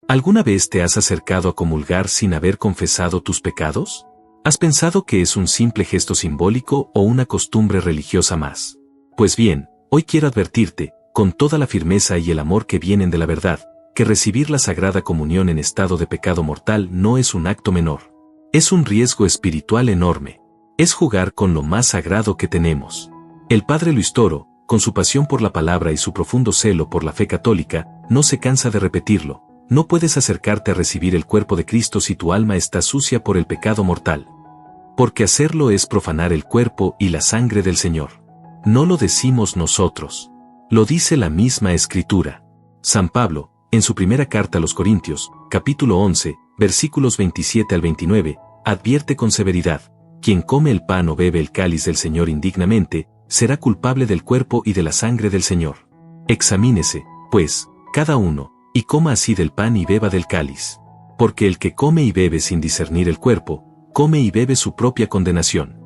¿Alguna vez te has acercado a comulgar sin haber confesado tus pecados? ¿Has pensado que es un simple gesto simbólico o una costumbre religiosa más? Pues bien, hoy quiero advertirte, con toda la firmeza y el amor que vienen de la verdad, que recibir la Sagrada Comunión en estado de pecado mortal no es un acto menor. Es un riesgo espiritual enorme. Es jugar con lo más sagrado que tenemos. El Padre Luis Toro, con su pasión por la palabra y su profundo celo por la fe católica, no se cansa de repetirlo: no puedes acercarte a recibir el cuerpo de Cristo si tu alma está sucia por el pecado mortal. Porque hacerlo es profanar el cuerpo y la sangre del Señor. No lo decimos nosotros. Lo dice la misma Escritura. San Pablo, en su primera carta a los Corintios, capítulo 11, versículos 27 al 29, advierte con severidad: quien come el pan o bebe el cáliz del Señor indignamente, será culpable del cuerpo y de la sangre del Señor. Examínese, pues, cada uno, y coma así del pan y beba del cáliz. Porque el que come y bebe sin discernir el cuerpo, come y bebe su propia condenación.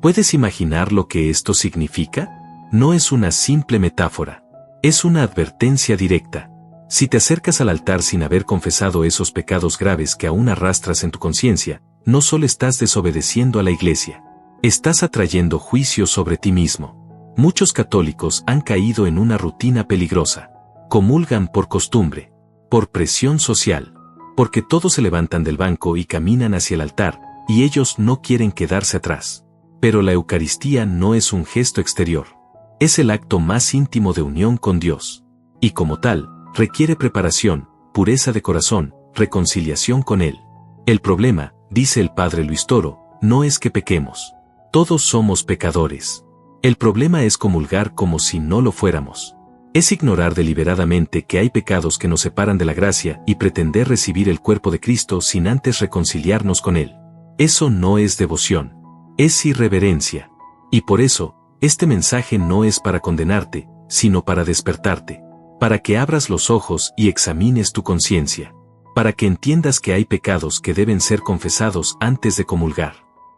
¿Puedes imaginar lo que esto significa? No es una simple metáfora. Es una advertencia directa. Si te acercas al altar sin haber confesado esos pecados graves que aún arrastras en tu conciencia, no solo estás desobedeciendo a la Iglesia, estás atrayendo juicio sobre ti mismo. Muchos católicos han caído en una rutina peligrosa. Comulgan por costumbre, por presión social, porque todos se levantan del banco y caminan hacia el altar, y ellos no quieren quedarse atrás. Pero la Eucaristía no es un gesto exterior. Es el acto más íntimo de unión con Dios. Y como tal, requiere preparación, pureza de corazón, reconciliación con Él. El problema, dice el Padre Luis Toro, no es que pequemos. Todos somos pecadores. El problema es comulgar como si no lo fuéramos. Es ignorar deliberadamente que hay pecados que nos separan de la gracia y pretender recibir el cuerpo de Cristo sin antes reconciliarnos con Él. Eso no es devoción. Es irreverencia. Y por eso, este mensaje no es para condenarte, sino para despertarte. Para que abras los ojos y examines tu conciencia. Para que entiendas que hay pecados que deben ser confesados antes de comulgar.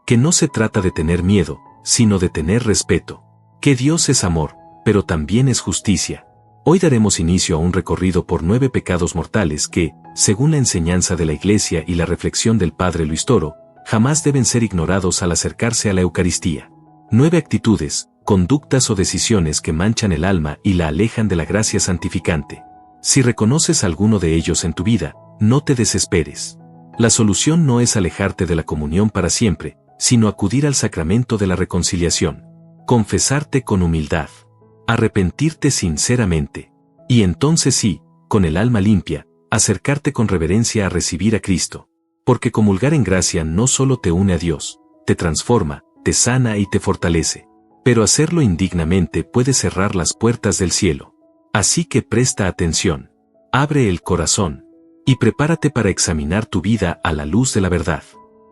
Que no se trata de tener miedo, sino de tener respeto. Que Dios es amor, pero también es justicia. Hoy daremos inicio a un recorrido por 9 pecados mortales que, según la enseñanza de la Iglesia y la reflexión del Padre Luis Toro, jamás deben ser ignorados al acercarse a la Eucaristía. 9 actitudes, conductas o decisiones que manchan el alma y la alejan de la gracia santificante. Si reconoces alguno de ellos en tu vida, no te desesperes. La solución no es alejarte de la comunión para siempre, sino acudir al sacramento de la reconciliación. Confesarte con humildad. Arrepentirte sinceramente. Y entonces sí, con el alma limpia, acercarte con reverencia a recibir a Cristo. Porque comulgar en gracia no solo te une a Dios, te transforma, te sana y te fortalece. Pero hacerlo indignamente puede cerrar las puertas del cielo. Así que presta atención. Abre el corazón. Y prepárate para examinar tu vida a la luz de la verdad.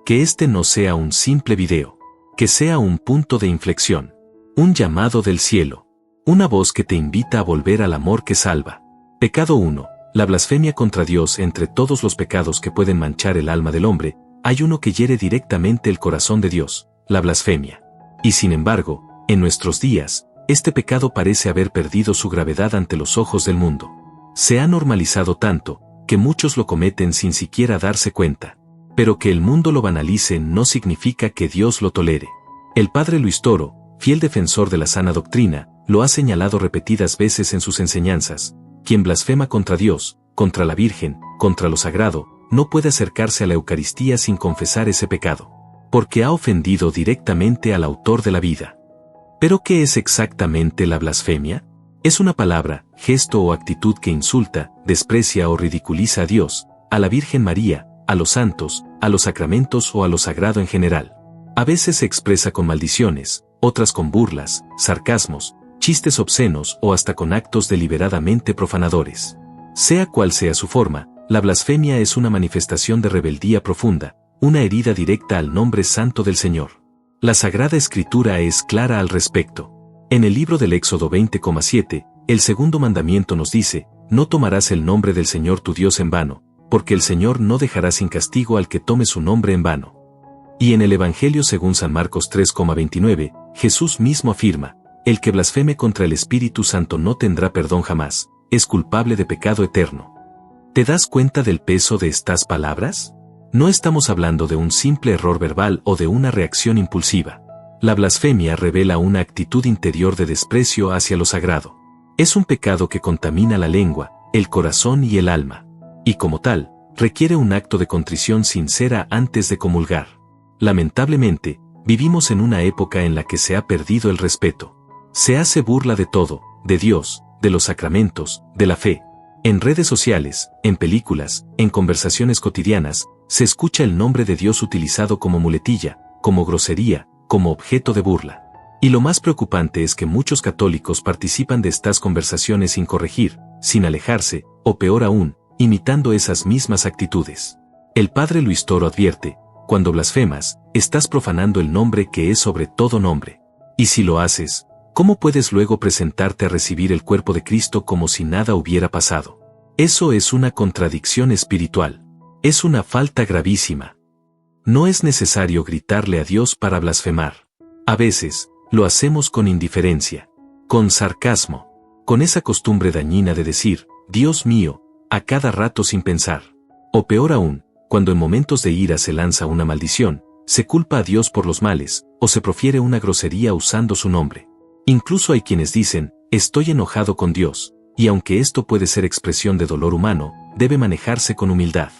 Que este no sea un simple video. Que sea un punto de inflexión. Un llamado del cielo. Una voz que te invita a volver al amor que salva. Pecado 1. La blasfemia contra Dios. Entre todos los pecados que pueden manchar el alma del hombre, hay uno que hiere directamente el corazón de Dios, la blasfemia. Y sin embargo, en nuestros días, este pecado parece haber perdido su gravedad ante los ojos del mundo. Se ha normalizado tanto, que muchos lo cometen sin siquiera darse cuenta. Pero que el mundo lo banalice no significa que Dios lo tolere. El Padre Luis Toro, fiel defensor de la sana doctrina, lo ha señalado repetidas veces en sus enseñanzas: quien blasfema contra Dios, contra la Virgen, contra lo sagrado, no puede acercarse a la Eucaristía sin confesar ese pecado. Porque ha ofendido directamente al autor de la vida. ¿Pero qué es exactamente la blasfemia? Es una palabra, gesto o actitud que insulta, desprecia o ridiculiza a Dios, a la Virgen María, a los santos, a los sacramentos o a lo sagrado en general. A veces se expresa con maldiciones, otras con burlas, sarcasmos, chistes obscenos o hasta con actos deliberadamente profanadores. Sea cual sea su forma, la blasfemia es una manifestación de rebeldía profunda, una herida directa al nombre santo del Señor. La Sagrada Escritura es clara al respecto. En el libro del Éxodo 20,7, el segundo mandamiento nos dice: no tomarás el nombre del Señor tu Dios en vano, porque el Señor no dejará sin castigo al que tome su nombre en vano. Y en el Evangelio según San Marcos 3,29, Jesús mismo afirma: el que blasfeme contra el Espíritu Santo no tendrá perdón jamás, es culpable de pecado eterno. ¿Te das cuenta del peso de estas palabras? No estamos hablando de un simple error verbal o de una reacción impulsiva. La blasfemia revela una actitud interior de desprecio hacia lo sagrado. Es un pecado que contamina la lengua, el corazón y el alma. Y como tal, requiere un acto de contrición sincera antes de comulgar. Lamentablemente, vivimos en una época en la que se ha perdido el respeto. Se hace burla de todo, de Dios, de los sacramentos, de la fe. En redes sociales, en películas, en conversaciones cotidianas, se escucha el nombre de Dios utilizado como muletilla, como grosería, como objeto de burla. Y lo más preocupante es que muchos católicos participan de estas conversaciones sin corregir, sin alejarse, o peor aún, imitando esas mismas actitudes. El padre Luis Toro advierte: cuando blasfemas, estás profanando el nombre que es sobre todo nombre. Y si lo haces, ¿cómo puedes luego presentarte a recibir el cuerpo de Cristo como si nada hubiera pasado? Eso es una contradicción espiritual. Es una falta gravísima. No es necesario gritarle a Dios para blasfemar. A veces, lo hacemos con indiferencia, con sarcasmo, con esa costumbre dañina de decir, Dios mío, a cada rato sin pensar. O peor aún, cuando en momentos de ira se lanza una maldición, se culpa a Dios por los males, o se profiere una grosería usando su nombre. Incluso hay quienes dicen, estoy enojado con Dios, y aunque esto puede ser expresión de dolor humano, debe manejarse con humildad.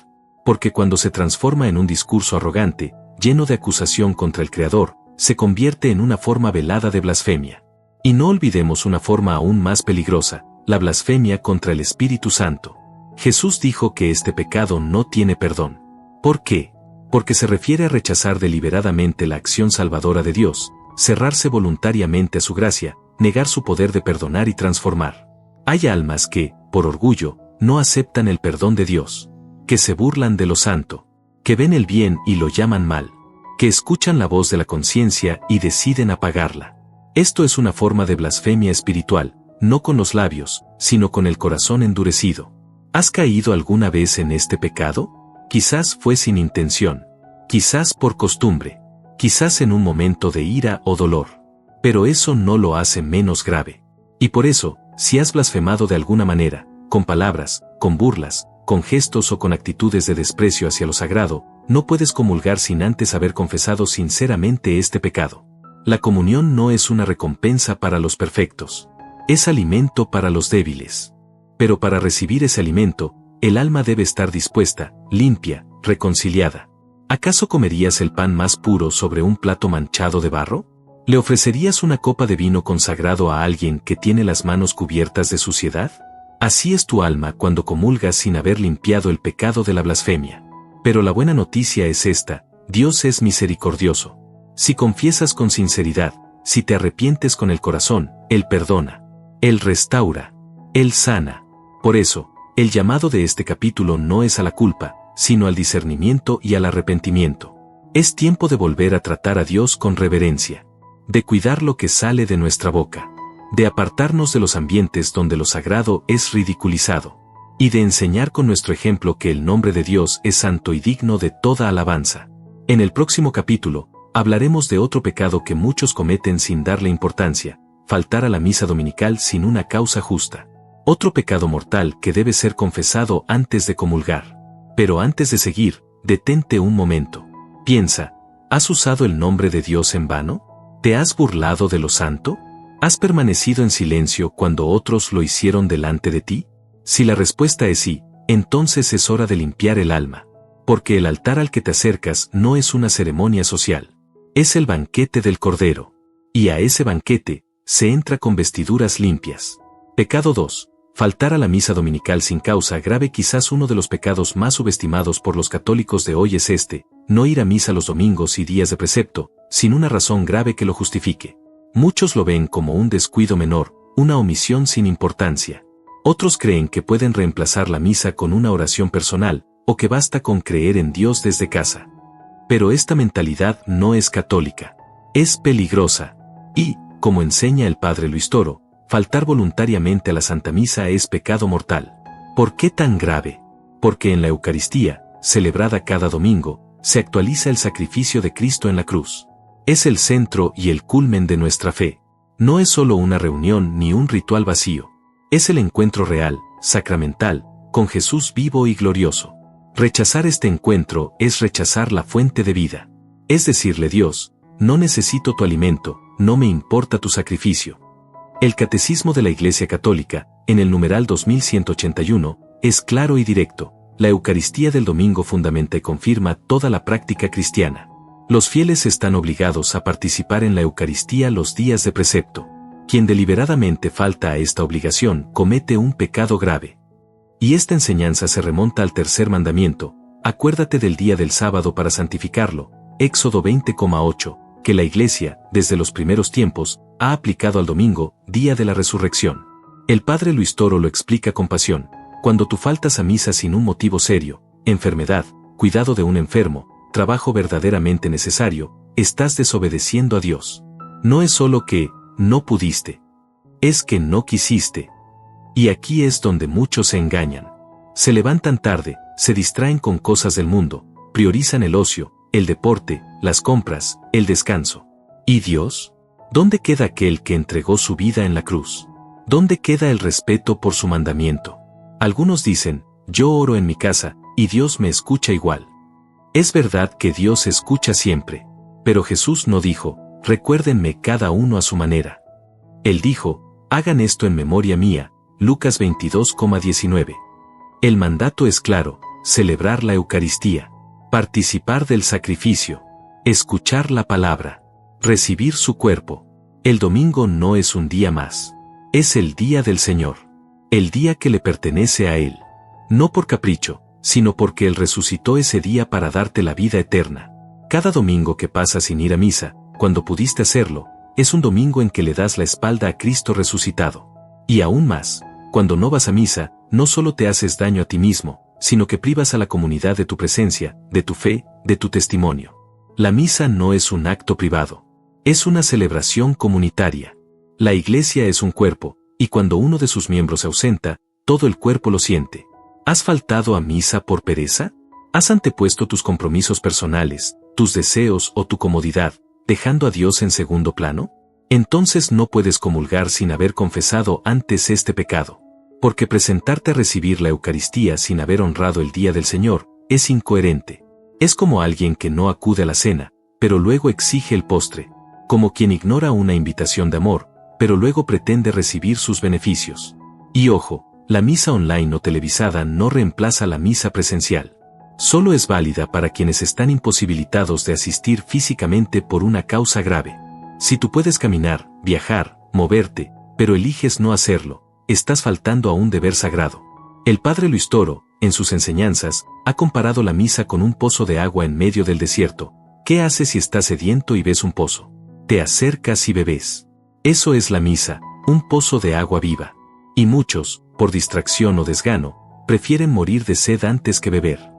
Porque cuando se transforma en un discurso arrogante, lleno de acusación contra el Creador, se convierte en una forma velada de blasfemia. Y no olvidemos una forma aún más peligrosa, la blasfemia contra el Espíritu Santo. Jesús dijo que este pecado no tiene perdón. ¿Por qué? Porque se refiere a rechazar deliberadamente la acción salvadora de Dios, cerrarse voluntariamente a su gracia, negar su poder de perdonar y transformar. Hay almas que, por orgullo, no aceptan el perdón de Dios, que se burlan de lo santo, que ven el bien y lo llaman mal, que escuchan la voz de la conciencia y deciden apagarla. Esto es una forma de blasfemia espiritual, no con los labios, sino con el corazón endurecido. ¿Has caído alguna vez en este pecado? Quizás fue sin intención, quizás por costumbre, quizás en un momento de ira o dolor. Pero eso no lo hace menos grave. Y por eso, si has blasfemado de alguna manera, con palabras, con burlas, con gestos o con actitudes de desprecio hacia lo sagrado, no puedes comulgar sin antes haber confesado sinceramente este pecado. La comunión no es una recompensa para los perfectos. Es alimento para los débiles. Pero para recibir ese alimento, el alma debe estar dispuesta, limpia, reconciliada. ¿Acaso comerías el pan más puro sobre un plato manchado de barro? ¿Le ofrecerías una copa de vino consagrado a alguien que tiene las manos cubiertas de suciedad? Así es tu alma cuando comulgas sin haber limpiado el pecado de la blasfemia. Pero la buena noticia es esta: Dios es misericordioso. Si confiesas con sinceridad, si te arrepientes con el corazón, Él perdona, Él restaura, Él sana. Por eso, el llamado de este capítulo no es a la culpa, sino al discernimiento y al arrepentimiento. Es tiempo de volver a tratar a Dios con reverencia, de cuidar lo que sale de nuestra boca, de apartarnos de los ambientes donde lo sagrado es ridiculizado, y de enseñar con nuestro ejemplo que el nombre de Dios es santo y digno de toda alabanza. En el próximo capítulo, hablaremos de otro pecado que muchos cometen sin darle importancia: faltar a la misa dominical sin una causa justa. Otro pecado mortal que debe ser confesado antes de comulgar. Pero antes de seguir, detente un momento. Piensa, ¿has usado el nombre de Dios en vano? ¿Te has burlado de lo santo? ¿Has permanecido en silencio cuando otros lo hicieron delante de ti? Si la respuesta es sí, entonces es hora de limpiar el alma. Porque el altar al que te acercas no es una ceremonia social. Es el banquete del Cordero. Y a ese banquete, se entra con vestiduras limpias. Pecado 2. Faltar a la misa dominical sin causa grave. Quizás uno de los pecados más subestimados por los católicos de hoy es este: no ir a misa los domingos y días de precepto, sin una razón grave que lo justifique. Muchos lo ven como un descuido menor, una omisión sin importancia. Otros creen que pueden reemplazar la misa con una oración personal, o que basta con creer en Dios desde casa. Pero esta mentalidad no es católica. Es peligrosa. Y, como enseña el padre Luis Toro, faltar voluntariamente a la Santa Misa es pecado mortal. ¿Por qué tan grave? Porque en la Eucaristía, celebrada cada domingo, se actualiza el sacrificio de Cristo en la cruz. Es el centro y el culmen de nuestra fe. No es solo una reunión ni un ritual vacío. Es el encuentro real, sacramental, con Jesús vivo y glorioso. Rechazar este encuentro es rechazar la fuente de vida. Es decirle Dios, no necesito tu alimento, no me importa tu sacrificio. El Catecismo de la Iglesia Católica, en el numeral 2181, es claro y directo. La Eucaristía del domingo fundamenta y confirma toda la práctica cristiana. Los fieles están obligados a participar en la Eucaristía los días de precepto. Quien deliberadamente falta a esta obligación comete un pecado grave. Y esta enseñanza se remonta al tercer mandamiento: acuérdate del día del sábado para santificarlo, Éxodo 20,8, que la Iglesia, desde los primeros tiempos, ha aplicado al domingo, día de la resurrección. El padre Luis Toro lo explica con pasión. Cuando tú faltas a misa sin un motivo serio, enfermedad, cuidado de un enfermo, trabajo verdaderamente necesario, estás desobedeciendo a Dios. No es solo que no pudiste, es que no quisiste. Y aquí es donde muchos se engañan. Se levantan tarde, se distraen con cosas del mundo, priorizan el ocio, el deporte, las compras, el descanso. ¿Y Dios? ¿Dónde queda aquel que entregó su vida en la cruz? ¿Dónde queda el respeto por su mandamiento? Algunos dicen, yo oro en mi casa, y Dios me escucha igual. Es verdad que Dios escucha siempre, pero Jesús no dijo, recuérdenme cada uno a su manera. Él dijo, hagan esto en memoria mía, Lucas 22,19. El mandato es claro, celebrar la Eucaristía, participar del sacrificio, escuchar la palabra, recibir su cuerpo. El domingo no es un día más, es el día del Señor. El día que le pertenece a Él. No por capricho, sino porque Él resucitó ese día para darte la vida eterna. Cada domingo que pasas sin ir a misa, cuando pudiste hacerlo, es un domingo en que le das la espalda a Cristo resucitado. Y aún más, cuando no vas a misa, no solo te haces daño a ti mismo, sino que privas a la comunidad de tu presencia, de tu fe, de tu testimonio. La misa no es un acto privado. Es una celebración comunitaria. La Iglesia es un cuerpo, y cuando uno de sus miembros se ausenta, todo el cuerpo lo siente. ¿Has faltado a misa por pereza? ¿Has antepuesto tus compromisos personales, tus deseos o tu comodidad, dejando a Dios en segundo plano? Entonces no puedes comulgar sin haber confesado antes este pecado. Porque presentarte a recibir la Eucaristía sin haber honrado el día del Señor, es incoherente. Es como alguien que no acude a la cena, pero luego exige el postre. Como quien ignora una invitación de amor, pero luego pretende recibir sus beneficios. Y ojo, la misa online o televisada no reemplaza la misa presencial. Solo es válida para quienes están imposibilitados de asistir físicamente por una causa grave. Si tú puedes caminar, viajar, moverte, pero eliges no hacerlo, estás faltando a un deber sagrado. El padre Luis Toro, en sus enseñanzas, ha comparado la misa con un pozo de agua en medio del desierto. ¿Qué haces si estás sediento y ves un pozo? Te acercas y bebes. Eso es la misa, un pozo de agua viva. Y muchos, por distracción o desgano, prefieren morir de sed antes que beber.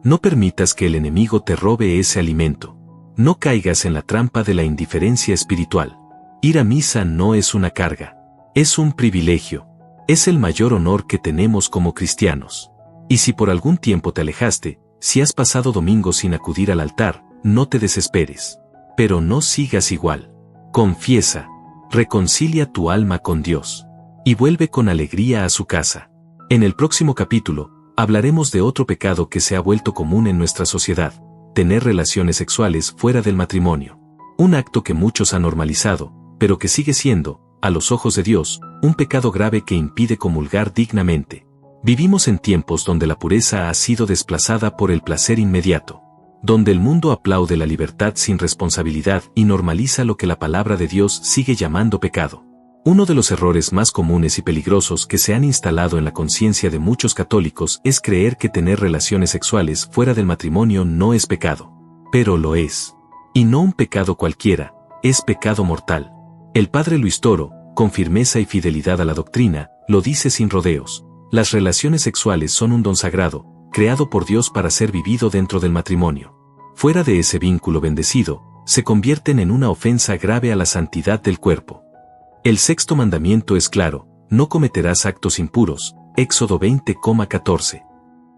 No permitas que el enemigo te robe ese alimento. No caigas en la trampa de la indiferencia espiritual. Ir a misa no es una carga, es un privilegio. Es el mayor honor que tenemos como cristianos. Y si por algún tiempo te alejaste, si has pasado domingos sin acudir al altar, no te desesperes. Pero no sigas igual. Confiesa. Reconcilia tu alma con Dios. Y vuelve con alegría a su casa. En el próximo capítulo, hablaremos de otro pecado que se ha vuelto común en nuestra sociedad: tener relaciones sexuales fuera del matrimonio. Un acto que muchos han normalizado, pero que sigue siendo, a los ojos de Dios, un pecado grave que impide comulgar dignamente. Vivimos en tiempos donde la pureza ha sido desplazada por el placer inmediato. Donde el mundo aplaude la libertad sin responsabilidad y normaliza lo que la palabra de Dios sigue llamando pecado. Uno de los errores más comunes y peligrosos que se han instalado en la conciencia de muchos católicos es creer que tener relaciones sexuales fuera del matrimonio no es pecado. Pero lo es. Y no un pecado cualquiera, es pecado mortal. El padre Luis Toro, con firmeza y fidelidad a la doctrina, lo dice sin rodeos: las relaciones sexuales son un don sagrado, creado por Dios para ser vivido dentro del matrimonio. Fuera de ese vínculo bendecido, se convierten en una ofensa grave a la santidad del cuerpo. El sexto mandamiento es claro: no cometerás actos impuros, Éxodo 20,14.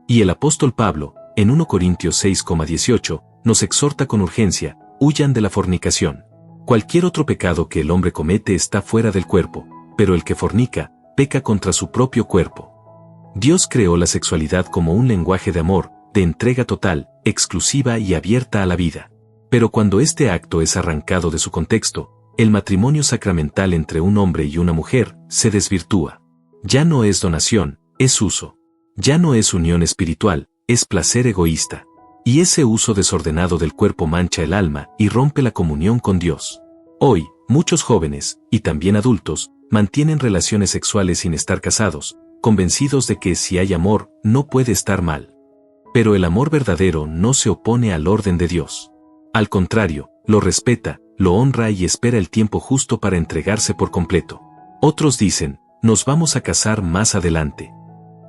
Y el apóstol Pablo, en 1 Corintios 6,18, nos exhorta con urgencia: huyan de la fornicación. Cualquier otro pecado que el hombre comete está fuera del cuerpo, pero el que fornica, peca contra su propio cuerpo. Dios creó la sexualidad como un lenguaje de amor, de entrega total, exclusiva y abierta a la vida. Pero cuando este acto es arrancado de su contexto, el matrimonio sacramental entre un hombre y una mujer se desvirtúa. Ya no es donación, es uso. Ya no es unión espiritual, es placer egoísta. Y ese uso desordenado del cuerpo mancha el alma y rompe la comunión con Dios. Hoy, muchos jóvenes, y también adultos, mantienen relaciones sexuales sin estar casados, convencidos de que si hay amor, no puede estar mal. Pero el amor verdadero no se opone al orden de Dios. Al contrario, lo respeta, lo honra y espera el tiempo justo para entregarse por completo. Otros dicen, nos vamos a casar más adelante.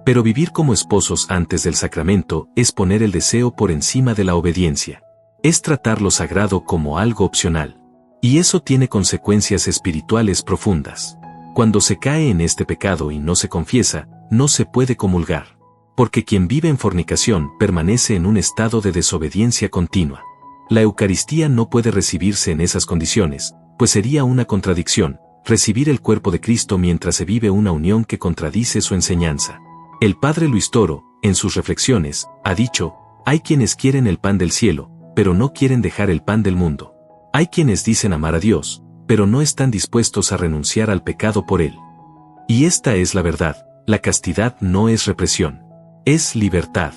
Pero vivir como esposos antes del sacramento es poner el deseo por encima de la obediencia. Es tratar lo sagrado como algo opcional. Y eso tiene consecuencias espirituales profundas. Cuando se cae en este pecado y no se confiesa, no se puede comulgar. Porque quien vive en fornicación permanece en un estado de desobediencia continua. La Eucaristía no puede recibirse en esas condiciones, pues sería una contradicción, recibir el cuerpo de Cristo mientras se vive una unión que contradice su enseñanza. El padre Luis Toro, en sus reflexiones, ha dicho, hay quienes quieren el pan del cielo, pero no quieren dejar el pan del mundo. Hay quienes dicen amar a Dios, pero no están dispuestos a renunciar al pecado por él. Y esta es la verdad, la castidad no es represión. Es libertad.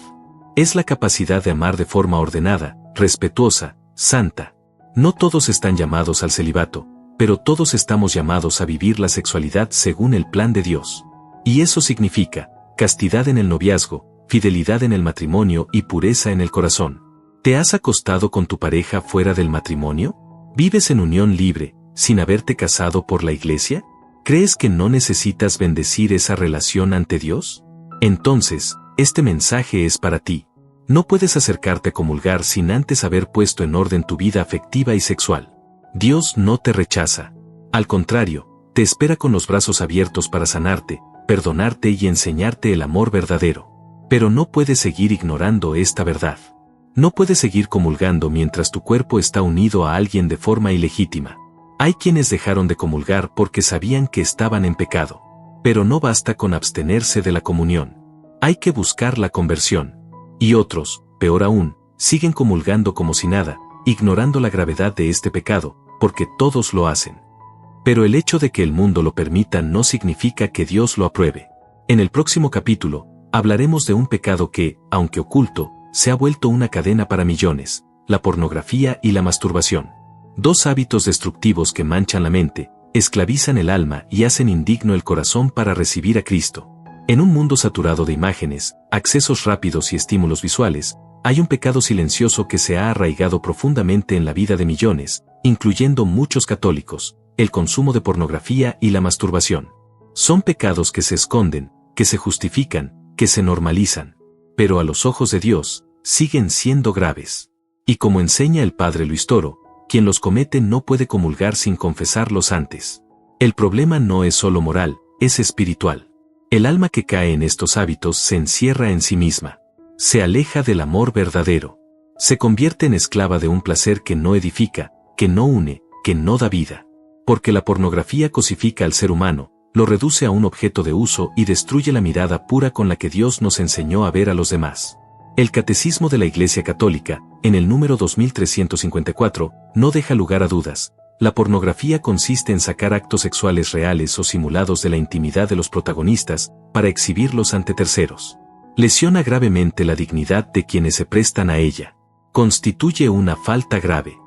Es la capacidad de amar de forma ordenada, respetuosa, santa. No todos están llamados al celibato, pero todos estamos llamados a vivir la sexualidad según el plan de Dios. Y eso significa, castidad en el noviazgo, fidelidad en el matrimonio y pureza en el corazón. ¿Te has acostado con tu pareja fuera del matrimonio? ¿Vives en unión libre, sin haberte casado por la iglesia? ¿Crees que no necesitas bendecir esa relación ante Dios? Entonces, este mensaje es para ti. No puedes acercarte a comulgar sin antes haber puesto en orden tu vida afectiva y sexual. Dios no te rechaza. Al contrario, te espera con los brazos abiertos para sanarte, perdonarte y enseñarte el amor verdadero. Pero no puedes seguir ignorando esta verdad. No puedes seguir comulgando mientras tu cuerpo está unido a alguien de forma ilegítima. Hay quienes dejaron de comulgar porque sabían que estaban en pecado. Pero no basta con abstenerse de la comunión. Hay que buscar la conversión. Y otros, peor aún, siguen comulgando como si nada, ignorando la gravedad de este pecado, porque todos lo hacen. Pero el hecho de que el mundo lo permita no significa que Dios lo apruebe. En el próximo capítulo, hablaremos de un pecado que, aunque oculto, se ha vuelto una cadena para millones, la pornografía y la masturbación. Dos hábitos destructivos que manchan la mente, esclavizan el alma y hacen indigno el corazón para recibir a Cristo. En un mundo saturado de imágenes, accesos rápidos y estímulos visuales, hay un pecado silencioso que se ha arraigado profundamente en la vida de millones, incluyendo muchos católicos, el consumo de pornografía y la masturbación. Son pecados que se esconden, que se justifican, que se normalizan, pero a los ojos de Dios, siguen siendo graves. Y como enseña el padre Luis Toro, quien los comete no puede comulgar sin confesarlos antes. El problema no es solo moral, es espiritual. El alma que cae en estos hábitos se encierra en sí misma. Se aleja del amor verdadero. Se convierte en esclava de un placer que no edifica, que no une, que no da vida. Porque la pornografía cosifica al ser humano, lo reduce a un objeto de uso y destruye la mirada pura con la que Dios nos enseñó a ver a los demás. El Catecismo de la Iglesia Católica, en el número 2354, no deja lugar a dudas. La pornografía consiste en sacar actos sexuales reales o simulados de la intimidad de los protagonistas, para exhibirlos ante terceros. Lesiona gravemente la dignidad de quienes se prestan a ella. Constituye una falta grave.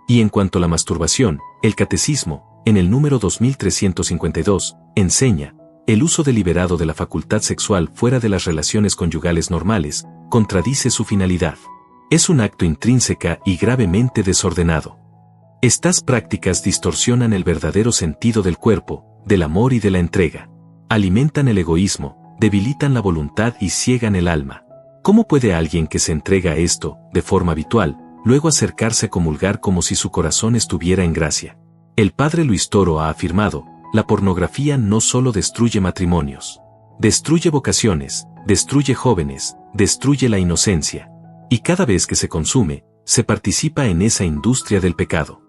Y en cuanto a la masturbación, el Catecismo, en el número 2352, enseña, el uso deliberado de la facultad sexual fuera de las relaciones conyugales normales, contradice su finalidad. Es un acto intrínseca y gravemente desordenado. Estas prácticas distorsionan el verdadero sentido del cuerpo, del amor y de la entrega. Alimentan el egoísmo, debilitan la voluntad y ciegan el alma. ¿Cómo puede alguien que se entrega a esto, de forma habitual, luego acercarse a comulgar como si su corazón estuviera en gracia? El padre Luis Toro ha afirmado, la pornografía no solo destruye matrimonios. Destruye vocaciones, destruye jóvenes, destruye la inocencia. Y cada vez que se consume, se participa en esa industria del pecado.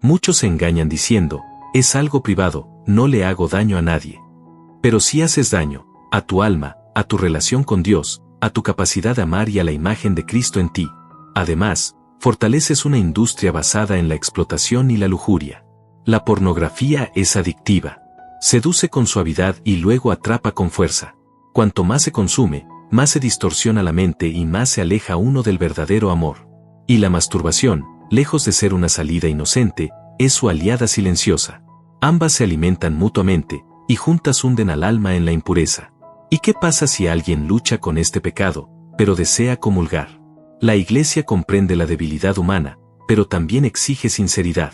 Muchos se engañan diciendo, es algo privado, no le hago daño a nadie. Pero si haces daño, a tu alma, a tu relación con Dios, a tu capacidad de amar y a la imagen de Cristo en ti. Además, fortaleces una industria basada en la explotación y la lujuria. La pornografía es adictiva. Seduce con suavidad y luego atrapa con fuerza. Cuanto más se consume, más se distorsiona la mente y más se aleja uno del verdadero amor. Y la masturbación, lejos de ser una salida inocente, es su aliada silenciosa. Ambas se alimentan mutuamente, y juntas hunden al alma en la impureza. ¿Y qué pasa si alguien lucha con este pecado, pero desea comulgar? La Iglesia comprende la debilidad humana, pero también exige sinceridad.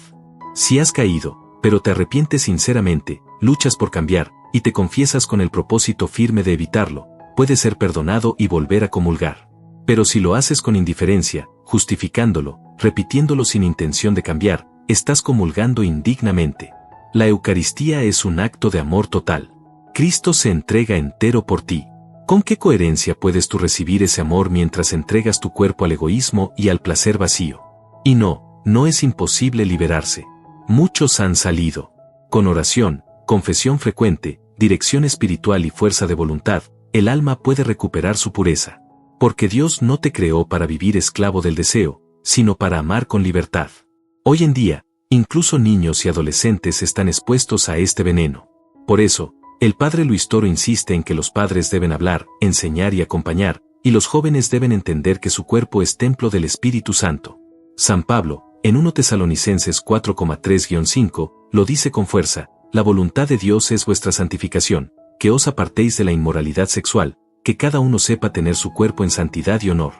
Si has caído, pero te arrepientes sinceramente, luchas por cambiar, y te confiesas con el propósito firme de evitarlo, puedes ser perdonado y volver a comulgar. Pero si lo haces con indiferencia, justificándolo, repitiéndolo sin intención de cambiar, estás comulgando indignamente. La Eucaristía es un acto de amor total. Cristo se entrega entero por ti. ¿Con qué coherencia puedes tú recibir ese amor mientras entregas tu cuerpo al egoísmo y al placer vacío? Y no es imposible liberarse. Muchos han salido. Con oración, confesión frecuente, dirección espiritual y fuerza de voluntad, el alma puede recuperar su pureza. Porque Dios no te creó para vivir esclavo del deseo, sino para amar con libertad. Hoy en día, incluso niños y adolescentes están expuestos a este veneno. Por eso, el padre Luis Toro insiste en que los padres deben hablar, enseñar y acompañar, y los jóvenes deben entender que su cuerpo es templo del Espíritu Santo. San Pablo, en 1 Tesalonicenses 4,3-5, lo dice con fuerza: la voluntad de Dios es vuestra santificación, que os apartéis de la inmoralidad sexual, que cada uno sepa tener su cuerpo en santidad y honor.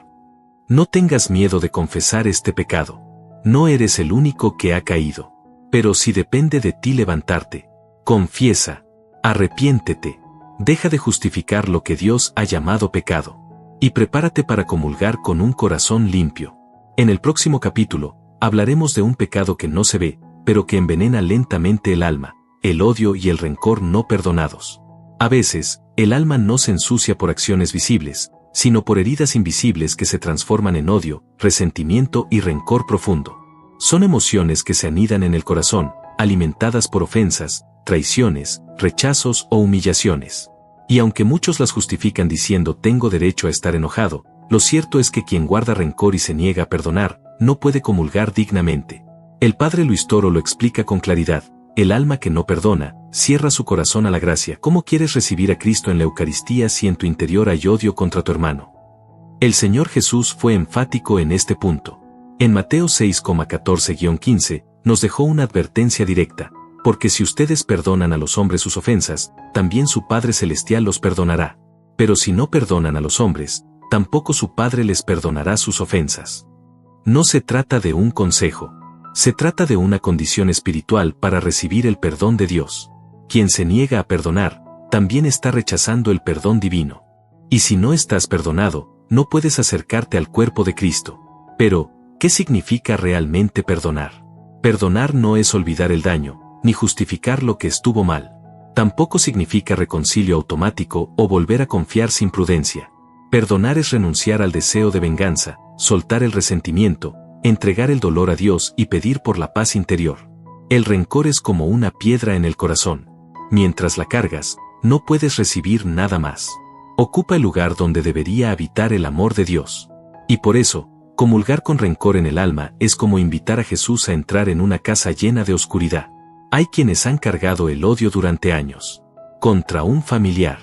No tengas miedo de confesar este pecado. No eres el único que ha caído. Pero si depende de ti levantarte, confiesa, arrepiéntete, deja de justificar lo que Dios ha llamado pecado, y prepárate para comulgar con un corazón limpio. En el próximo capítulo, hablaremos de un pecado que no se ve, pero que envenena lentamente el alma, el odio y el rencor no perdonados. A veces, el alma no se ensucia por acciones visibles, sino por heridas invisibles que se transforman en odio, resentimiento y rencor profundo. Son emociones que se anidan en el corazón, alimentadas por ofensas, traiciones, rechazos o humillaciones. Y aunque muchos las justifican diciendo tengo derecho a estar enojado, lo cierto es que quien guarda rencor y se niega a perdonar, no puede comulgar dignamente. El padre Luis Toro lo explica con claridad: el alma que no perdona, cierra su corazón a la gracia. ¿Cómo quieres recibir a Cristo en la Eucaristía si en tu interior hay odio contra tu hermano? El Señor Jesús fue enfático en este punto. En Mateo 6,14-15, nos dejó una advertencia directa: porque si ustedes perdonan a los hombres sus ofensas, también su Padre Celestial los perdonará. Pero si no perdonan a los hombres, tampoco su Padre les perdonará sus ofensas. No se trata de un consejo. Se trata de una condición espiritual para recibir el perdón de Dios. Quien se niega a perdonar, también está rechazando el perdón divino. Y si no estás perdonado, no puedes acercarte al cuerpo de Cristo. Pero, ¿qué significa realmente perdonar? Perdonar no es olvidar el daño, ni justificar lo que estuvo mal. Tampoco significa reconcilio automático o volver a confiar sin prudencia. Perdonar es renunciar al deseo de venganza, soltar el resentimiento, entregar el dolor a Dios y pedir por la paz interior. El rencor es como una piedra en el corazón. Mientras la cargas, no puedes recibir nada más. Ocupa el lugar donde debería habitar el amor de Dios. Y por eso, comulgar con rencor en el alma es como invitar a Jesús a entrar en una casa llena de oscuridad. Hay quienes han cargado el odio durante años. Contra un familiar.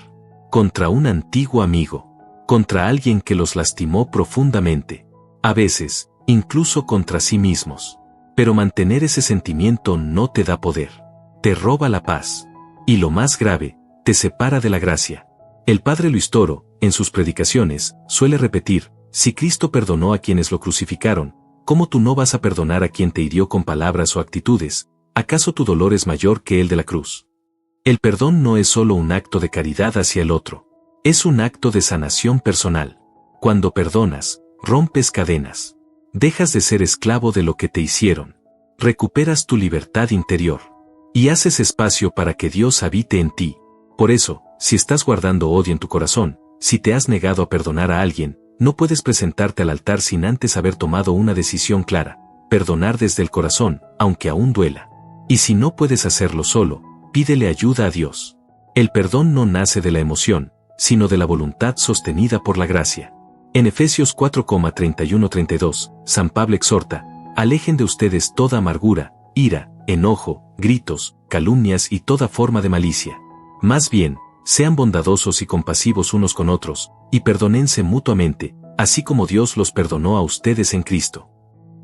Contra un antiguo amigo. Contra alguien que los lastimó profundamente. A veces, incluso contra sí mismos. Pero mantener ese sentimiento no te da poder. Te roba la paz. Y lo más grave, te separa de la gracia. El padre Luis Toro, en sus predicaciones, suele repetir: si Cristo perdonó a quienes lo crucificaron, ¿cómo tú no vas a perdonar a quien te hirió con palabras o actitudes? ¿Acaso tu dolor es mayor que el de la cruz? El perdón no es solo un acto de caridad hacia el otro. Es un acto de sanación personal. Cuando perdonas, rompes cadenas. Dejas de ser esclavo de lo que te hicieron. Recuperas tu libertad interior. Y haces espacio para que Dios habite en ti. Por eso, si estás guardando odio en tu corazón, si te has negado a perdonar a alguien, no puedes presentarte al altar sin antes haber tomado una decisión clara: perdonar desde el corazón, aunque aún duela. Y si no puedes hacerlo solo, pídele ayuda a Dios. El perdón no nace de la emoción, sino de la voluntad sostenida por la gracia. En Efesios 4:31-32, San Pablo exhorta: alejen de ustedes toda amargura, ira, enojo, gritos, calumnias y toda forma de malicia. Más bien, sean bondadosos y compasivos unos con otros, y perdónense mutuamente, así como Dios los perdonó a ustedes en Cristo.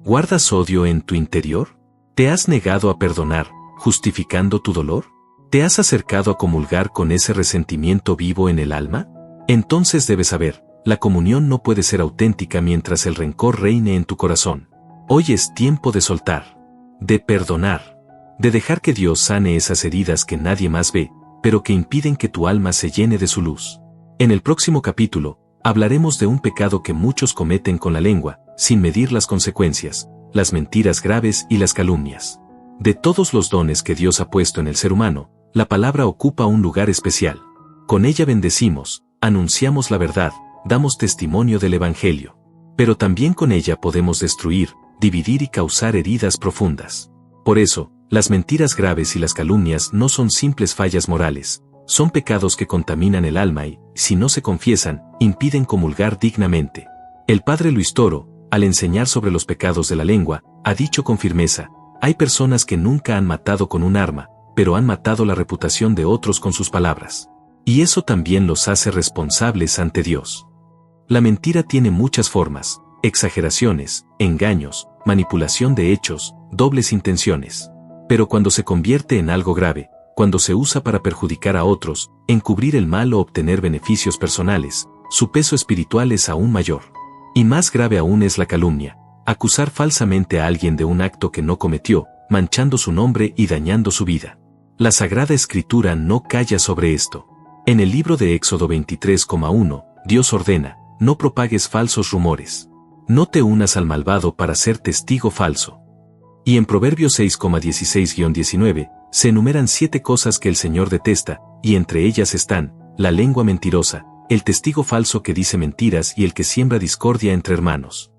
¿Guardas odio en tu interior? ¿Te has negado a perdonar, justificando tu dolor? ¿Te has acercado a comulgar con ese resentimiento vivo en el alma? Entonces debes saber, la comunión no puede ser auténtica mientras el rencor reine en tu corazón. Hoy es tiempo de soltar, de perdonar, de dejar que Dios sane esas heridas que nadie más ve, pero que impiden que tu alma se llene de su luz. En el próximo capítulo, hablaremos de un pecado que muchos cometen con la lengua, sin medir las consecuencias, las mentiras graves y las calumnias. De todos los dones que Dios ha puesto en el ser humano, la palabra ocupa un lugar especial. Con ella bendecimos, anunciamos la verdad, damos testimonio del Evangelio. Pero también con ella podemos destruir, dividir y causar heridas profundas. Por eso, las mentiras graves y las calumnias no son simples fallas morales, son pecados que contaminan el alma y, si no se confiesan, impiden comulgar dignamente. El padre Luis Toro, al enseñar sobre los pecados de la lengua, ha dicho con firmeza: hay personas que nunca han matado con un arma, pero han matado la reputación de otros con sus palabras. Y eso también los hace responsables ante Dios. La mentira tiene muchas formas: exageraciones, engaños, manipulación de hechos, dobles intenciones. Pero cuando se convierte en algo grave, cuando se usa para perjudicar a otros, encubrir el mal o obtener beneficios personales, su peso espiritual es aún mayor. Y más grave aún es la calumnia: acusar falsamente a alguien de un acto que no cometió, manchando su nombre y dañando su vida. La Sagrada Escritura no calla sobre esto. En el libro de Éxodo 23:1, Dios ordena: no propagues falsos rumores. No te unas al malvado para ser testigo falso. Y en Proverbios 6:16-19, se enumeran 7 cosas que el Señor detesta, y entre ellas están: la lengua mentirosa, el testigo falso que dice mentiras y el que siembra discordia entre hermanos.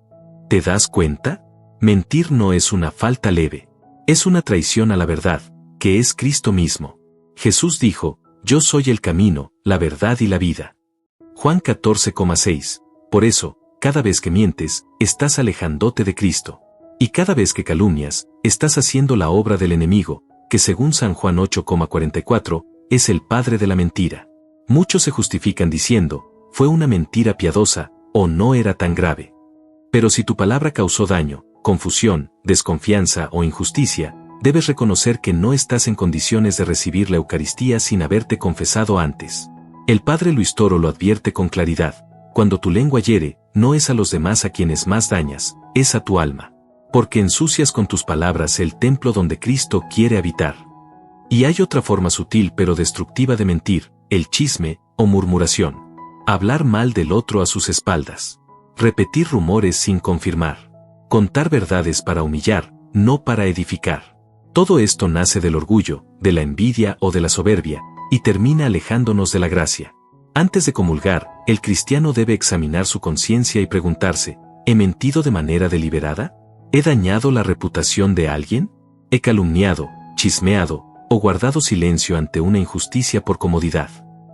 ¿Te das cuenta? Mentir no es una falta leve. Es una traición a la verdad, que es Cristo mismo. Jesús dijo: yo soy el camino, la verdad y la vida. Juan 14:6. Por eso, cada vez que mientes, estás alejándote de Cristo. Y cada vez que calumnias, estás haciendo la obra del enemigo, que según San Juan 8:44, es el padre de la mentira. Muchos se justifican diciendo: fue una mentira piadosa, o no era tan grave. Pero si tu palabra causó daño, confusión, desconfianza o injusticia, debes reconocer que no estás en condiciones de recibir la Eucaristía sin haberte confesado antes. El padre Luis Toro lo advierte con claridad: cuando tu lengua hiere, no es a los demás a quienes más dañas, es a tu alma. Porque ensucias con tus palabras el templo donde Cristo quiere habitar. Y hay otra forma sutil pero destructiva de mentir: el chisme o murmuración. Hablar mal del otro a sus espaldas. Repetir rumores sin confirmar. Contar verdades para humillar, no para edificar. Todo esto nace del orgullo, de la envidia o de la soberbia, y termina alejándonos de la gracia. Antes de comulgar, el cristiano debe examinar su conciencia y preguntarse: ¿he mentido de manera deliberada? ¿He dañado la reputación de alguien? ¿He calumniado, chismeado, o guardado silencio ante una injusticia por comodidad?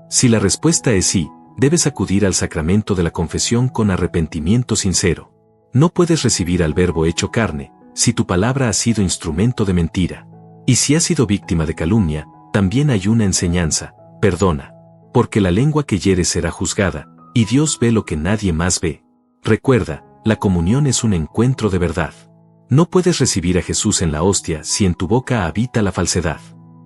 Si la respuesta es sí, debes acudir al sacramento de la confesión con arrepentimiento sincero. No puedes recibir al Verbo hecho carne, si tu palabra ha sido instrumento de mentira. Y si has sido víctima de calumnia, también hay una enseñanza: perdona. Porque la lengua que hiere será juzgada, y Dios ve lo que nadie más ve. Recuerda, la comunión es un encuentro de verdad. No puedes recibir a Jesús en la hostia si en tu boca habita la falsedad.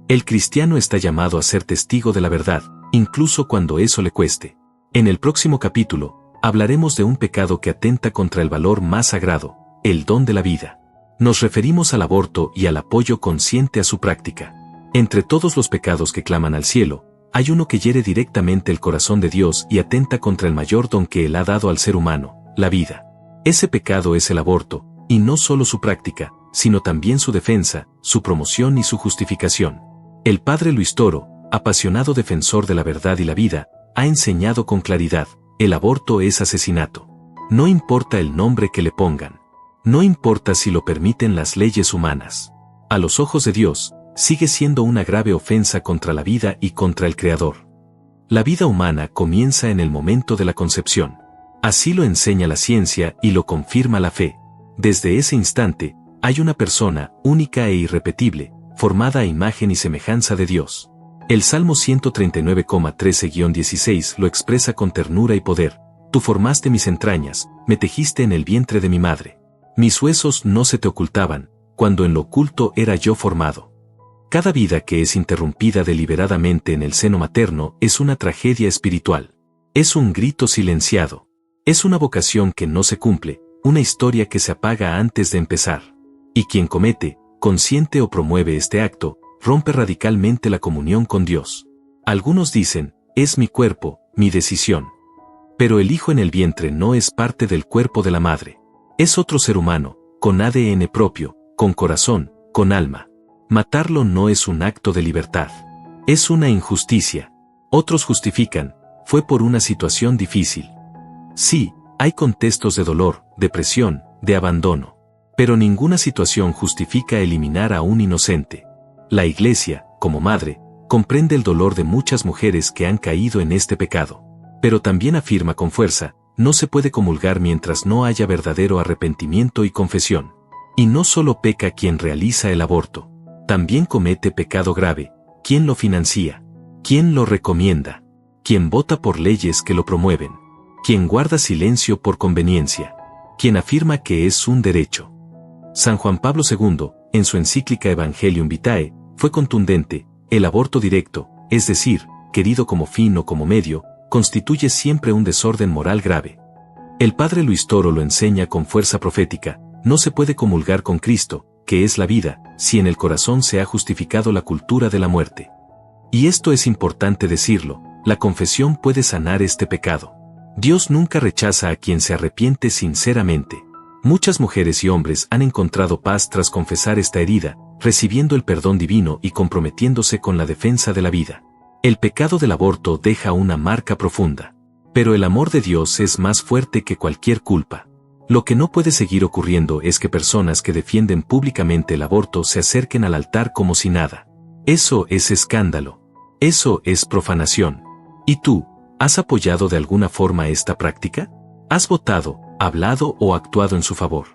El cristiano está llamado a ser testigo de la verdad, incluso cuando eso le cueste. En el próximo capítulo, hablaremos de un pecado que atenta contra el valor más sagrado, el don de la vida. Nos referimos al aborto y al apoyo consciente a su práctica. Entre todos los pecados que claman al cielo, hay uno que hiere directamente el corazón de Dios y atenta contra el mayor don que Él ha dado al ser humano, la vida. Ese pecado es el aborto, y no solo su práctica, sino también su defensa, su promoción y su justificación. El padre Luis Toro, apasionado defensor de la verdad y la vida, ha enseñado con claridad: el aborto es asesinato. No importa el nombre que le pongan. No importa si lo permiten las leyes humanas. A los ojos de Dios, sigue siendo una grave ofensa contra la vida y contra el Creador. La vida humana comienza en el momento de la concepción. Así lo enseña la ciencia y lo confirma la fe. Desde ese instante, hay una persona única e irrepetible, formada a imagen y semejanza de Dios. El Salmo 139,13-16 lo expresa con ternura y poder. Tú formaste mis entrañas, me tejiste en el vientre de mi madre. Mis huesos no se te ocultaban, cuando en lo oculto era yo formado. Cada vida que es interrumpida deliberadamente en el seno materno es una tragedia espiritual. Es un grito silenciado. Es una vocación que no se cumple, una historia que se apaga antes de empezar. Y quien comete, consciente o promueve este acto, rompe radicalmente la comunión con Dios. Algunos dicen, es mi cuerpo, mi decisión. Pero el hijo en el vientre no es parte del cuerpo de la madre. Es otro ser humano, con ADN propio, con corazón, con alma. Matarlo no es un acto de libertad. Es una injusticia. Otros justifican, fue por una situación difícil. Sí, hay contextos de dolor, depresión, de abandono. Pero ninguna situación justifica eliminar a un inocente. La Iglesia, como madre, comprende el dolor de muchas mujeres que han caído en este pecado. Pero también afirma con fuerza, no se puede comulgar mientras no haya verdadero arrepentimiento y confesión. Y no solo peca quien realiza el aborto. También comete pecado grave, quien lo financia, quien lo recomienda, quien vota por leyes que lo promueven, quien guarda silencio por conveniencia, quien afirma que es un derecho. San Juan Pablo II, en su encíclica Evangelium Vitae, fue contundente: el aborto directo, es decir, querido como fin o como medio, constituye siempre un desorden moral grave. El padre Luis Toro lo enseña con fuerza profética: no se puede comulgar con Cristo, que es la vida, si en el corazón se ha justificado la cultura de la muerte. Y esto es importante decirlo, la confesión puede sanar este pecado. Dios nunca rechaza a quien se arrepiente sinceramente. Muchas mujeres y hombres han encontrado paz tras confesar esta herida, recibiendo el perdón divino y comprometiéndose con la defensa de la vida. El pecado del aborto deja una marca profunda. Pero el amor de Dios es más fuerte que cualquier culpa. Lo que no puede seguir ocurriendo es que personas que defienden públicamente el aborto se acerquen al altar como si nada. Eso es escándalo. Eso es profanación. ¿Y tú, has apoyado de alguna forma esta práctica? ¿Has votado, hablado o actuado en su favor?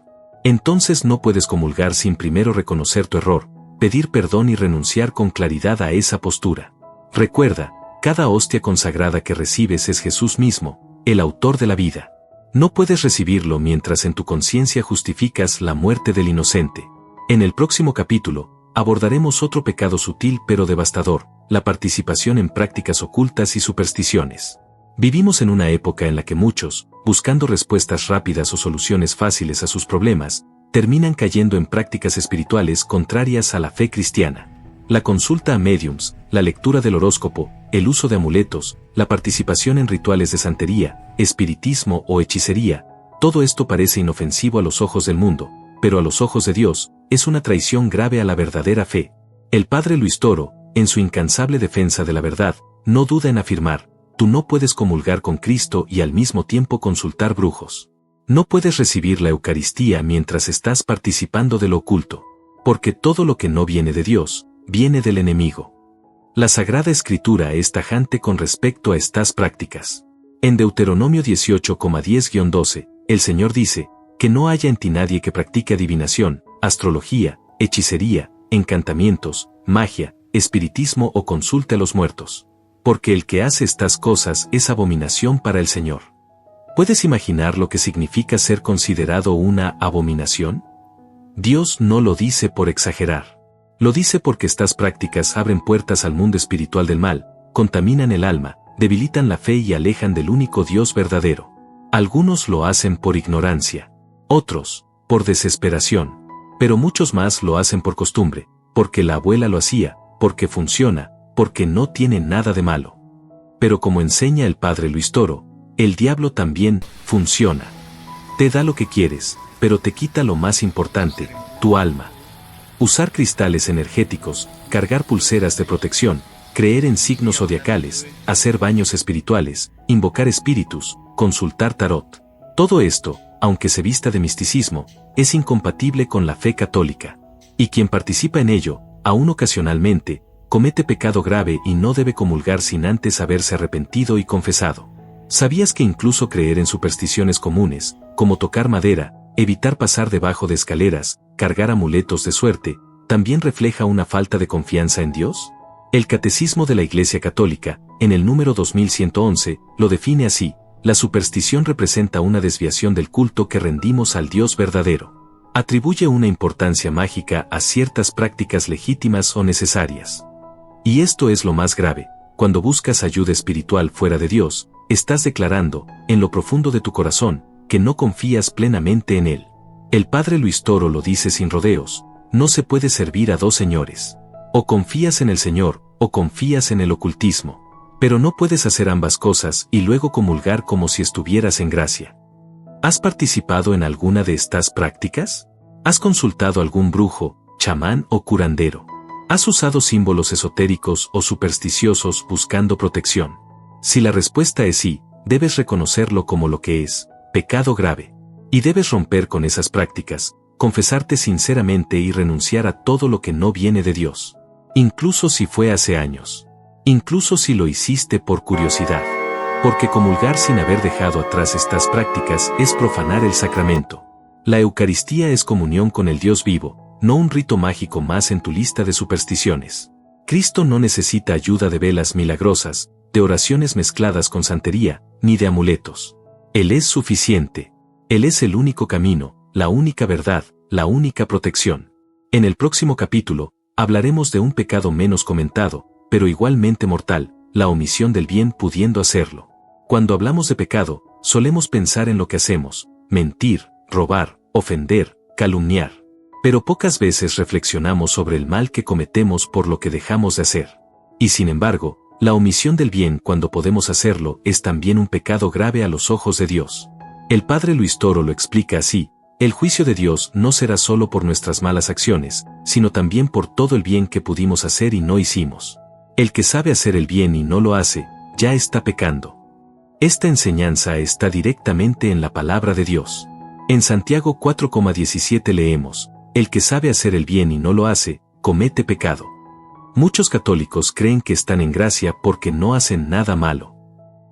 Entonces no puedes comulgar sin primero reconocer tu error, pedir perdón y renunciar con claridad a esa postura. Recuerda, cada hostia consagrada que recibes es Jesús mismo, el autor de la vida. No puedes recibirlo mientras en tu conciencia justificas la muerte del inocente. En el próximo capítulo, abordaremos otro pecado sutil pero devastador: la participación en prácticas ocultas y supersticiones. Vivimos en una época en la que muchos, buscando respuestas rápidas o soluciones fáciles a sus problemas, terminan cayendo en prácticas espirituales contrarias a la fe cristiana. La consulta a médiums, la lectura del horóscopo, el uso de amuletos, la participación en rituales de santería, espiritismo o hechicería, todo esto parece inofensivo a los ojos del mundo, pero a los ojos de Dios, es una traición grave a la verdadera fe. El padre Luis Toro, en su incansable defensa de la verdad, no duda en afirmar: tú no puedes comulgar con Cristo y al mismo tiempo consultar brujos. No puedes recibir la Eucaristía mientras estás participando de lo oculto. Porque todo lo que no viene de Dios, viene del enemigo. La Sagrada Escritura es tajante con respecto a estas prácticas. En Deuteronomio 18,10-12, el Señor dice: que no haya en ti nadie que practique adivinación, astrología, hechicería, encantamientos, magia, espiritismo o consulte a los muertos. Porque el que hace estas cosas es abominación para el Señor. ¿Puedes imaginar lo que significa ser considerado una abominación? Dios no lo dice por exagerar. Lo dice porque estas prácticas abren puertas al mundo espiritual del mal, contaminan el alma, debilitan la fe y alejan del único Dios verdadero. Algunos lo hacen por ignorancia, otros, por desesperación, pero muchos más lo hacen por costumbre, porque la abuela lo hacía, porque funciona, porque no tiene nada de malo. Pero como enseña el padre Luis Toro, el diablo también funciona. Te da lo que quieres, pero te quita lo más importante, tu alma. Usar cristales energéticos, cargar pulseras de protección, creer en signos zodiacales, hacer baños espirituales, invocar espíritus, consultar tarot. Todo esto, aunque se vista de misticismo, es incompatible con la fe católica. Y quien participa en ello, aún ocasionalmente, comete pecado grave y no debe comulgar sin antes haberse arrepentido y confesado. ¿Sabías que incluso creer en supersticiones comunes, como tocar madera, evitar pasar debajo de escaleras, cargar amuletos de suerte, también refleja una falta de confianza en Dios? El Catecismo de la Iglesia Católica, en el número 2111, lo define así: la superstición representa una desviación del culto que rendimos al Dios verdadero. Atribuye una importancia mágica a ciertas prácticas legítimas o necesarias. Y esto es lo más grave: cuando buscas ayuda espiritual fuera de Dios, estás declarando, en lo profundo de tu corazón, que no confías plenamente en Él. El padre Luis Toro lo dice sin rodeos: no se puede servir a dos señores. O confías en el Señor, o confías en el ocultismo. Pero no puedes hacer ambas cosas y luego comulgar como si estuvieras en gracia. ¿Has participado en alguna de estas prácticas? ¿Has consultado a algún brujo, chamán o curandero? ¿Has usado símbolos esotéricos o supersticiosos buscando protección? Si la respuesta es sí, debes reconocerlo como lo que es: pecado grave. Y debes romper con esas prácticas, confesarte sinceramente y renunciar a todo lo que no viene de Dios. Incluso si fue hace años. Incluso si lo hiciste por curiosidad. Porque comulgar sin haber dejado atrás estas prácticas es profanar el sacramento. La Eucaristía es comunión con el Dios vivo, no un rito mágico más en tu lista de supersticiones. Cristo no necesita ayuda de velas milagrosas, de oraciones mezcladas con santería, ni de amuletos. Él es suficiente. Él es el único camino, la única verdad, la única protección. En el próximo capítulo, hablaremos de un pecado menos comentado, pero igualmente mortal: la omisión del bien pudiendo hacerlo. Cuando hablamos de pecado, solemos pensar en lo que hacemos: mentir, robar, ofender, calumniar. Pero pocas veces reflexionamos sobre el mal que cometemos por lo que dejamos de hacer. Y sin embargo, la omisión del bien cuando podemos hacerlo es también un pecado grave a los ojos de Dios. El padre Luis Toro lo explica así: el juicio de Dios no será solo por nuestras malas acciones, sino también por todo el bien que pudimos hacer y no hicimos. El que sabe hacer el bien y no lo hace, ya está pecando. Esta enseñanza está directamente en la palabra de Dios. En Santiago 4,17 leemos: el que sabe hacer el bien y no lo hace, comete pecado. Muchos católicos creen que están en gracia porque no hacen nada malo.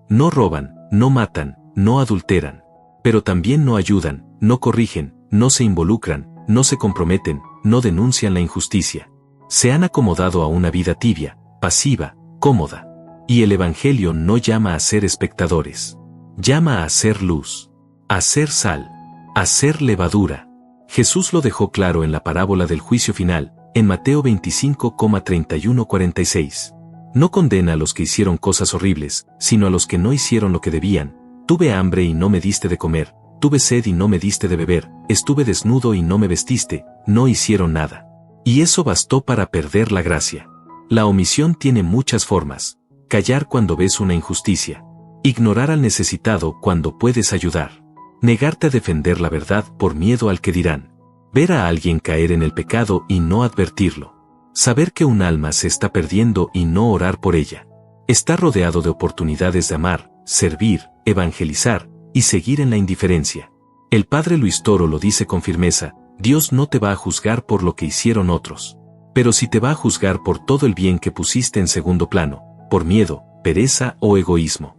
No roban, no matan, no adulteran. Pero también no ayudan, no corrigen, no se involucran, no se comprometen, no denuncian la injusticia. Se han acomodado a una vida tibia, pasiva, cómoda. Y el Evangelio no llama a ser espectadores. Llama a ser luz, a ser sal, a ser levadura. Jesús lo dejó claro en la parábola del juicio final, en Mateo 25,31-46. No condena a los que hicieron cosas horribles, sino a los que no hicieron lo que debían. Tuve hambre y no me diste de comer, tuve sed y no me diste de beber, estuve desnudo y no me vestiste, no hicieron nada. Y eso bastó para perder la gracia. La omisión tiene muchas formas: callar cuando ves una injusticia, ignorar al necesitado cuando puedes ayudar, negarte a defender la verdad por miedo al que dirán, ver a alguien caer en el pecado y no advertirlo, saber que un alma se está perdiendo y no orar por ella, estar rodeado de oportunidades de amar, servir, evangelizar y seguir en la indiferencia. El padre Luis Toro lo dice con firmeza: Dios no te va a juzgar por lo que hicieron otros, pero sí te va a juzgar por todo el bien que pusiste en segundo plano, por miedo, pereza o egoísmo.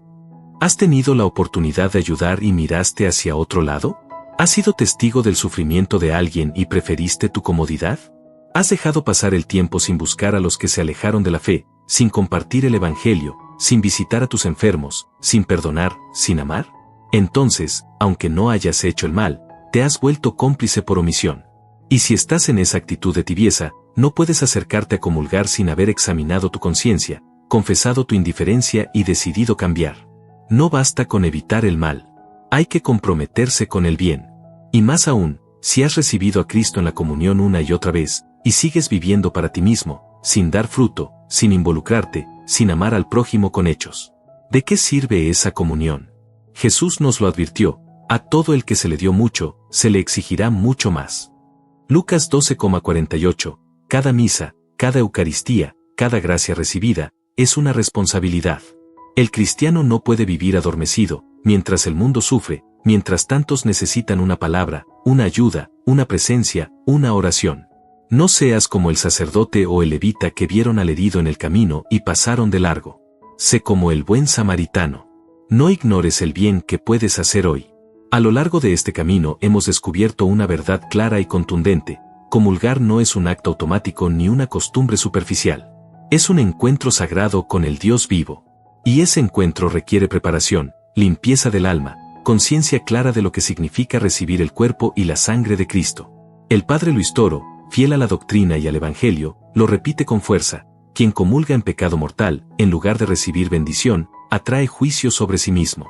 ¿Has tenido la oportunidad de ayudar y miraste hacia otro lado? ¿Has sido testigo del sufrimiento de alguien y preferiste tu comodidad? ¿Has dejado pasar el tiempo sin buscar a los que se alejaron de la fe, sin compartir el Evangelio, sin visitar a tus enfermos, sin perdonar, sin amar? Entonces, aunque no hayas hecho el mal, te has vuelto cómplice por omisión. Y si estás en esa actitud de tibieza, no puedes acercarte a comulgar sin haber examinado tu conciencia, confesado tu indiferencia y decidido cambiar. No basta con evitar el mal. Hay que comprometerse con el bien. Y más aún, si has recibido a Cristo en la comunión una y otra vez, y sigues viviendo para ti mismo, sin dar fruto, sin involucrarte, sin amar al prójimo con hechos. ¿De qué sirve esa comunión? Jesús nos lo advirtió: a todo el que se le dio mucho, se le exigirá mucho más. Lucas 12,48. Cada misa, cada Eucaristía, cada gracia recibida, es una responsabilidad. El cristiano no puede vivir adormecido, mientras el mundo sufre, mientras tantos necesitan una palabra, una ayuda, una presencia, una oración. No seas como el sacerdote o el levita que vieron al herido en el camino y pasaron de largo. Sé como el buen samaritano. No ignores el bien que puedes hacer hoy. A lo largo de este camino hemos descubierto una verdad clara y contundente: comulgar no es un acto automático ni una costumbre superficial. Es un encuentro sagrado con el Dios vivo. Y ese encuentro requiere preparación, limpieza del alma, conciencia clara de lo que significa recibir el cuerpo y la sangre de Cristo. El padre Luis Toro, fiel a la doctrina y al Evangelio, lo repite con fuerza: quien comulga en pecado mortal, en lugar de recibir bendición, atrae juicio sobre sí mismo.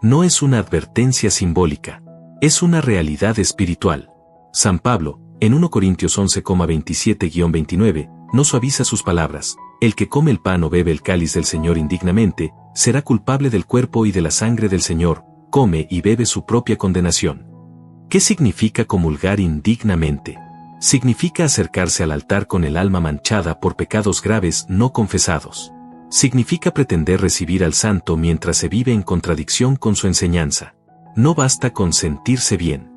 No es una advertencia simbólica, es una realidad espiritual. San Pablo, en 1 Corintios 11,27-29, no suaviza sus palabras: el que come el pan o bebe el cáliz del Señor indignamente, será culpable del cuerpo y de la sangre del Señor, come y bebe su propia condenación. ¿Qué significa comulgar indignamente? Significa acercarse al altar con el alma manchada por pecados graves no confesados. Significa pretender recibir al santo mientras se vive en contradicción con su enseñanza. No basta con sentirse bien.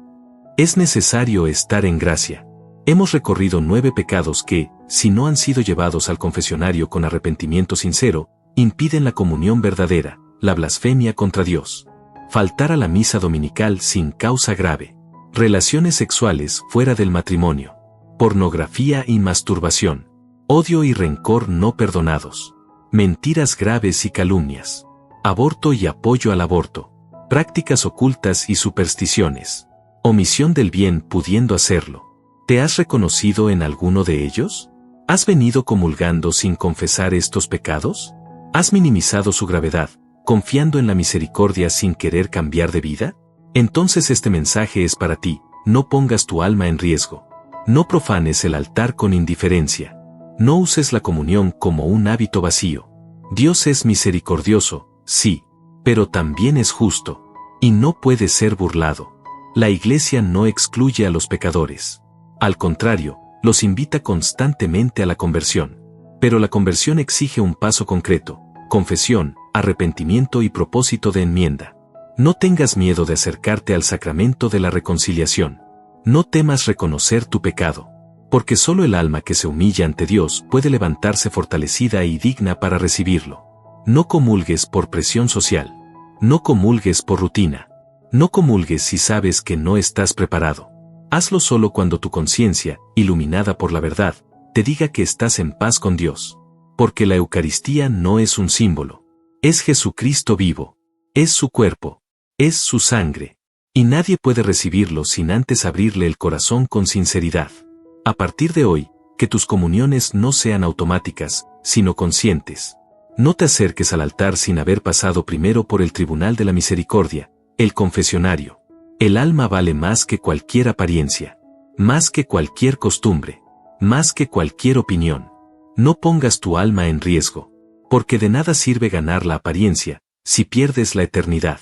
Es necesario estar en gracia. Hemos recorrido 9 pecados que, si no han sido llevados al confesionario con arrepentimiento sincero, impiden la comunión verdadera: la blasfemia contra Dios, faltar a la misa dominical sin causa grave, relaciones sexuales fuera del matrimonio, pornografía y masturbación, odio y rencor no perdonados, mentiras graves y calumnias, aborto y apoyo al aborto, prácticas ocultas y supersticiones, omisión del bien pudiendo hacerlo. ¿Te has reconocido en alguno de ellos? ¿Has venido comulgando sin confesar estos pecados? ¿Has minimizado su gravedad, confiando en la misericordia sin querer cambiar de vida? Entonces este mensaje es para ti: no pongas tu alma en riesgo. No profanes el altar con indiferencia. No uses la comunión como un hábito vacío. Dios es misericordioso, sí, pero también es justo, y no puede ser burlado. La Iglesia no excluye a los pecadores. Al contrario, los invita constantemente a la conversión. Pero la conversión exige un paso concreto: confesión, arrepentimiento y propósito de enmienda. No tengas miedo de acercarte al sacramento de la reconciliación. No temas reconocer tu pecado, porque solo el alma que se humilla ante Dios puede levantarse fortalecida y digna para recibirlo. No comulgues por presión social. No comulgues por rutina. No comulgues si sabes que no estás preparado. Hazlo solo cuando tu conciencia, iluminada por la verdad, te diga que estás en paz con Dios. Porque la Eucaristía no es un símbolo. Es Jesucristo vivo. Es su cuerpo. Es su sangre. Y nadie puede recibirlo sin antes abrirle el corazón con sinceridad. A partir de hoy, que tus comuniones no sean automáticas, sino conscientes. No te acerques al altar sin haber pasado primero por el tribunal de la misericordia, el confesionario. El alma vale más que cualquier apariencia, más que cualquier costumbre, más que cualquier opinión. No pongas tu alma en riesgo, porque de nada sirve ganar la apariencia si pierdes la eternidad.